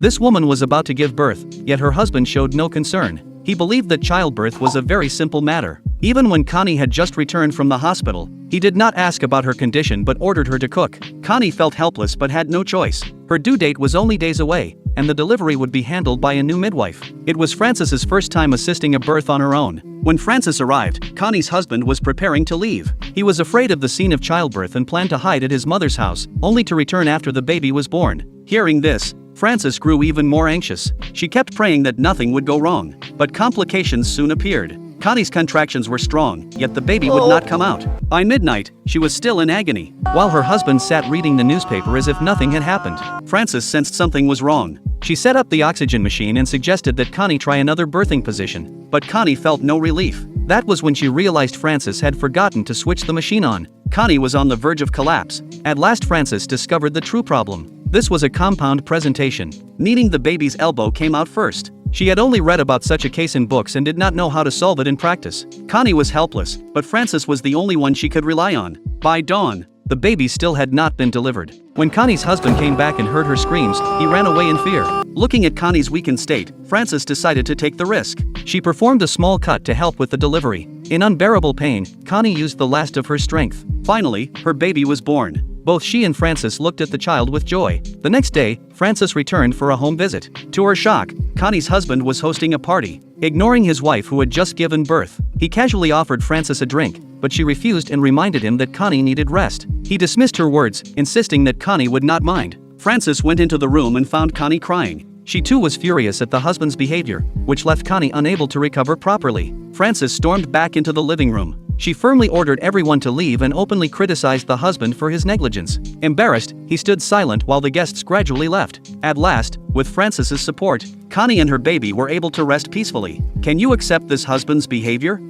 This woman was about to give birth, yet her husband showed no concern. He believed that childbirth was a very simple matter. Even when Connie had just returned from the hospital, he did not ask about her condition but ordered her to cook. Connie felt helpless but had no choice. Her due date was only days away, and the delivery would be handled by a new midwife. It was Frances's first time assisting a birth on her own. When Frances arrived, Connie's husband was preparing to leave. He was afraid of the scene of childbirth and planned to hide at his mother's house, only to return after the baby was born. Hearing this, Frances grew even more anxious. She kept praying that nothing would go wrong. But complications soon appeared. Connie's contractions were strong, yet the baby would not come out. By midnight, she was still in agony, while her husband sat reading the newspaper as if nothing had happened. Frances sensed something was wrong. She set up the oxygen machine and suggested that Connie try another birthing position. But Connie felt no relief. That was when she realized Frances had forgotten to switch the machine on. Connie was on the verge of collapse. At last Frances discovered the true problem. This was a compound presentation. Kneading the baby's elbow came out first. She had only read about such a case in books and did not know how to solve it in practice. Connie was helpless, but Frances was the only one she could rely on. By dawn, the baby still had not been delivered. When Connie's husband came back and heard her screams, he ran away in fear. Looking at Connie's weakened state, Frances decided to take the risk. She performed a small cut to help with the delivery. In unbearable pain, Connie used the last of her strength. Finally, her baby was born. Both she and Frances looked at the child with joy. The next day, Frances returned for a home visit. To her shock, Connie's husband was hosting a party. Ignoring his wife who had just given birth, he casually offered Frances a drink, but she refused and reminded him that Connie needed rest. He dismissed her words, insisting that Connie would not mind. Frances went into the room and found Connie crying. She too was furious at the husband's behavior, which left Connie unable to recover properly. Frances stormed back into the living room. She firmly ordered everyone to leave and openly criticized the husband for his negligence. Embarrassed, he stood silent while the guests gradually left. At last, with Frances's support, Connie and her baby were able to rest peacefully. Can you accept this husband's behavior?